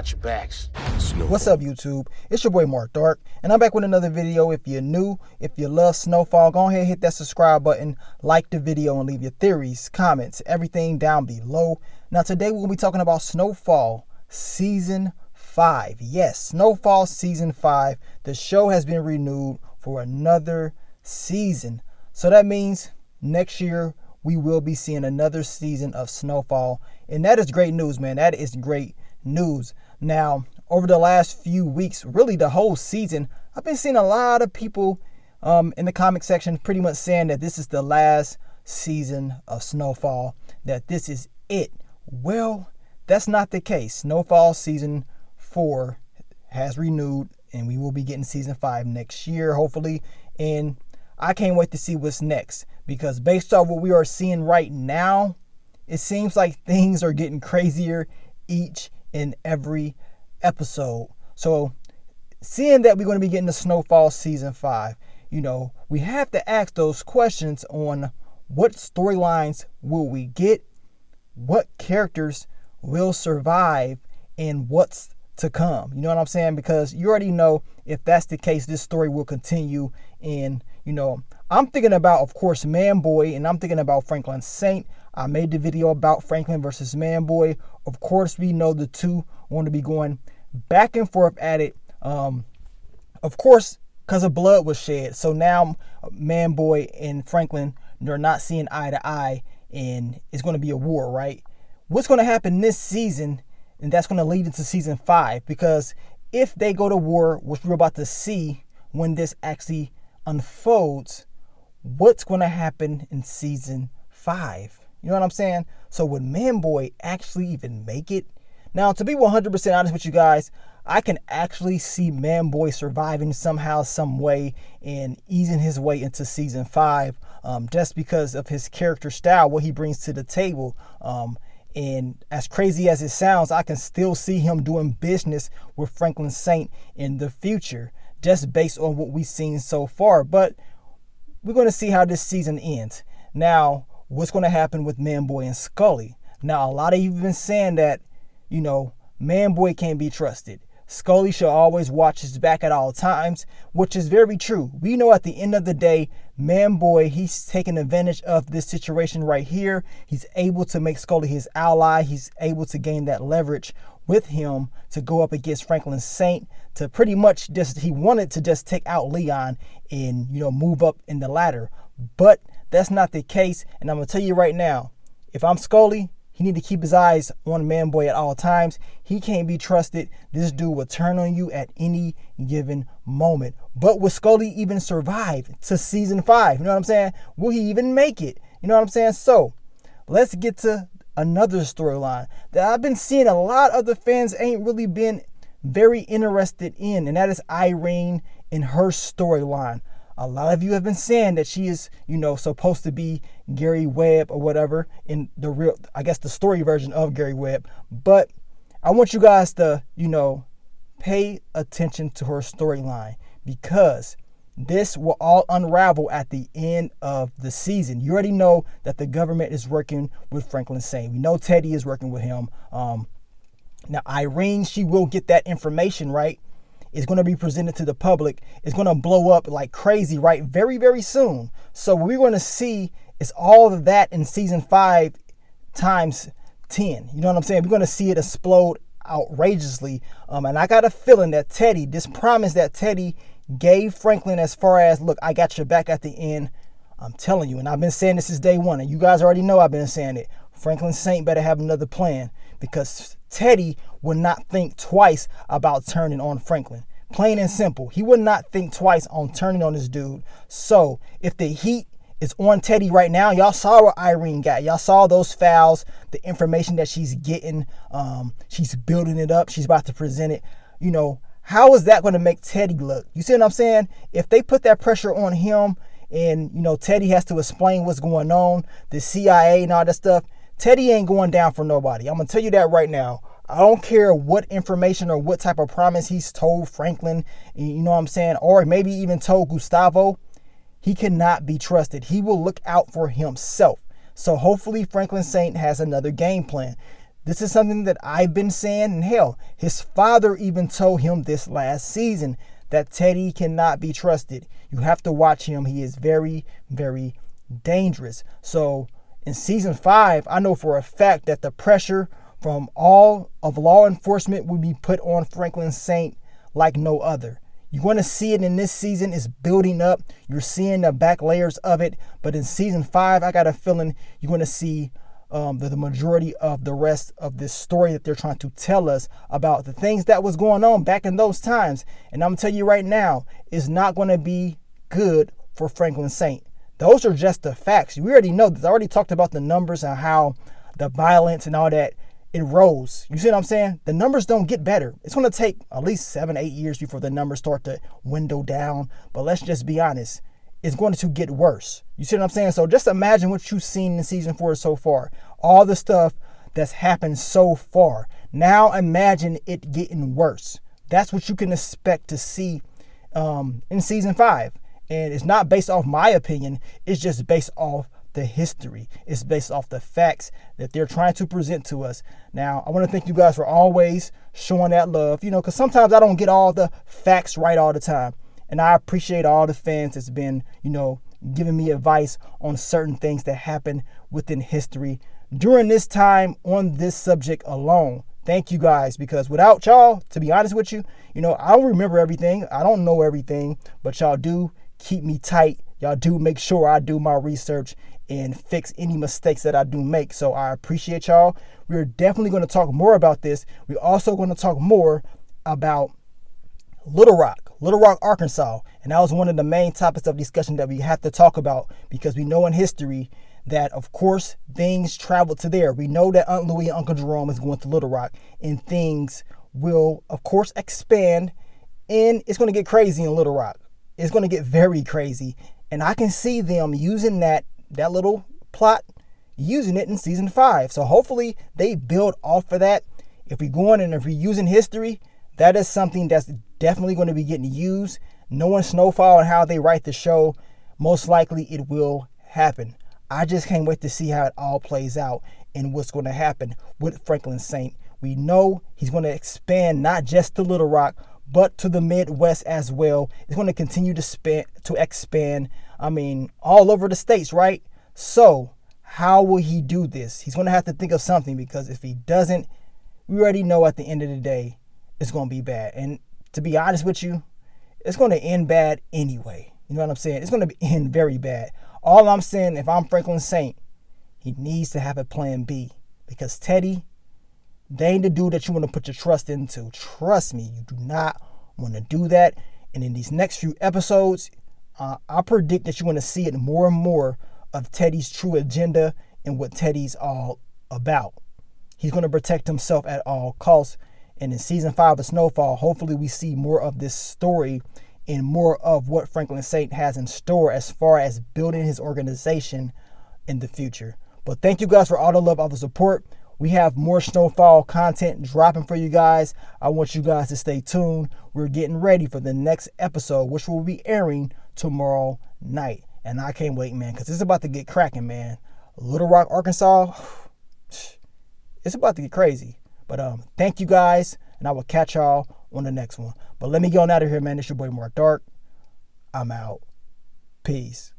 got your backs. Snowfall. What's up, YouTube? It's your boy Mark Dark, and I'm back with another video. If you're new, if you love Snowfall, go ahead and hit that subscribe button, like the video, and leave your theories, comments, everything down below. Now, today we're going to be talking about Snowfall Season 5. Yes, Snowfall Season 5. The show has been renewed for another season. So that means next year we will be seeing another season of Snowfall. And that is great news, man. That is great news. Now, over the last few weeks, really the whole season, I've been seeing a lot of people in the comic section pretty much saying that this is the last season of Snowfall, that this is it. Well, that's not the case. Snowfall Season 4 has renewed, and we will be getting Season 5 next year, hopefully. And I can't wait to see what's next, because based on what we are seeing right now, it seems like things are getting crazier each and every episode. So seeing that we're going to be getting the Snowfall Season 5, we have to ask those questions on what storylines will we get, what characters will survive, and what's to come. You know what I'm saying? Because you already know if that's the case, this story will continue. And, I'm thinking about, of course, Man-Boy, and I'm thinking about Franklin Saint. I made the video about Franklin versus Man-Boy. Of course, we know the two want to be going back and forth at it. Of course, because of blood was shed. So now Man-Boy and Franklin, they're not seeing eye to eye, and it's going to be a war, right? What's going to happen this season, and that's going to lead into Season 5, because if they go to war, which we're about to see when this actually unfolds, what's going to happen in Season 5? You know what I'm saying? So would Man-Boy actually even make it? Now, to be 100% honest with you guys, I can actually see Man-Boy surviving somehow, some way, and easing his way into Season 5, just because of his character style, what he brings to the table. And as crazy as it sounds, I can still see him doing business with Franklin Saint in the future, just based on what we've seen so far. But we're going to see how this season ends. Now, what's going to happen with Man-Boy and Scully? Now, a lot of you have been saying that, Man-Boy can't be trusted. Scully should always watch his back at all times, which is very true. We know at the end of the day, Man-Boy, he's taking advantage of this situation right here. He's able to make Scully his ally. He's able to gain that leverage with him to go up against Franklin Saint, to pretty much he wanted to just take out Leon and, move up in the ladder. But that's not the case. And I'm going to tell you right now, if I'm Scully, he need to keep his eyes on Man-Boy at all times. He can't be trusted. This dude will turn on you at any given moment. But will Scully even survive to Season 5? You know what I'm saying? Will he even make it? You know what I'm saying? So let's get to another storyline that I've been seeing a lot of the fans ain't really been very interested in, and that is Irene and her storyline. A lot of you have been saying that she is, supposed to be Gary Webb or whatever in the real, I guess, the story version of Gary Webb. But I want you guys to, pay attention to her storyline, because this will all unravel at the end of the season. You already know that the government is working with Franklin Saint. We know Teddy is working with him. Now, Irene, she will get that information, right? It's going to be presented to the public. It's going to blow up like crazy, right? Very, very soon. So what we're going to see is all of that in Season 5 times 10. You know what I'm saying? We're going to see it explode outrageously. And I got a feeling that Teddy, this promise that Teddy gave Franklin as far as, look, I got your back at the end. I'm telling you, and I've been saying this since day one, and you guys already know I've been saying it. Franklin Saint better have another plan, because Teddy would not think twice about turning on Franklin. Plain and simple. He would not think twice on turning on this dude. So if the heat is on Teddy right now, y'all saw what Irene got. Y'all saw those files, the information that she's getting. She's building it up. She's about to present it. How is that going to make Teddy look? You see what I'm saying? If they put that pressure on him, and Teddy has to explain what's going on, the CIA and all that stuff, Teddy ain't going down for nobody. I'm going to tell you that right now. I don't care what information or what type of promise he's told Franklin, you know what I'm saying, or maybe even told Gustavo. He cannot be trusted. He will look out for himself. So hopefully Franklin Saint has another game plan. This is something that I've been saying, and hell, his father even told him this last season that Teddy cannot be trusted. You have to watch him. He is very, very dangerous. So in season 5, I know for a fact that the pressure from all of law enforcement will be put on Franklin Saint like no other. You're going to see it in this season. It's building up. You're seeing the back layers of it. But in season 5, I got a feeling you're going to see the majority of the rest of this story that they're trying to tell us about the things that was going on back in those times. And I'm going to tell you right now, it's not going to be good for Franklin Saint. Those are just the facts. We already know this. I already talked about the numbers and how the violence and all that, it rose. You see what I'm saying? The numbers don't get better. It's going to take at least 7-8 years before the numbers start to window down. But let's just be honest. It's going to get worse. You see what I'm saying? So just imagine what you've seen in season 4 so far. All the stuff that's happened so far. Now imagine it getting worse. That's what you can expect to see in season 5. And it's not based off my opinion. It's just based off the history. It's based off the facts that they're trying to present to us. Now, I want to thank you guys for always showing that love, because sometimes I don't get all the facts right all the time. And I appreciate all the fans that's been, giving me advice on certain things that happen within history during this time on this subject alone. Thank you guys, because without y'all, to be honest with you, I don't remember everything. I don't know everything, but y'all do keep me tight. Y'all do make sure I do my research and fix any mistakes that I do make. So I appreciate y'all. We're definitely going to talk more about this. We're also going to talk more about Little Rock, Arkansas. And that was one of the main topics of discussion that we have to talk about, because we know in history that, of course, things travel to there. We know that Aunt Louie and Uncle Jerome is going to Little Rock, and things will, of course, expand, and it's going to get crazy in Little Rock. It's going to get very crazy, and I can see them using that little plot, using it in season 5. So hopefully they build off of that. If we're going and if we're using history, that is something that's definitely going to be getting used. Knowing Snowfall and how they write the show, most likely it will happen. I just can't wait to see how it all plays out and what's going to happen with Franklin Saint. We know he's going to expand not just to Little Rock, but to the Midwest as well. It's going to continue to expand, all over the states, right? So how will he do this? He's going to have to think of something, because if he doesn't, we already know at the end of the day, it's going to be bad. And to be honest with you, it's going to end bad anyway. You know what I'm saying? It's going to end very bad. All I'm saying, if I'm Franklin Saint, he needs to have a plan B, because Teddy, they ain't the dude that you want to put your trust into. Trust me, you do not want to do that. And in these next few episodes, I predict that you're going to see it more and more of Teddy's true agenda and what Teddy's all about. He's going to protect himself at all costs. And in season 5 of Snowfall, hopefully we see more of this story and more of what Franklin Saint has in store as far as building his organization in the future. But thank you guys for all the love, all the support. We have more Snowfall content dropping for you guys. I want you guys to stay tuned. We're getting ready for the next episode, which will be airing tomorrow night. And I can't wait, man, because it's about to get cracking, man. Little Rock, Arkansas, it's about to get crazy. But thank you guys, and I will catch y'all on the next one. But let me get on out of here, man. It's your boy Mark Dark. I'm out. Peace.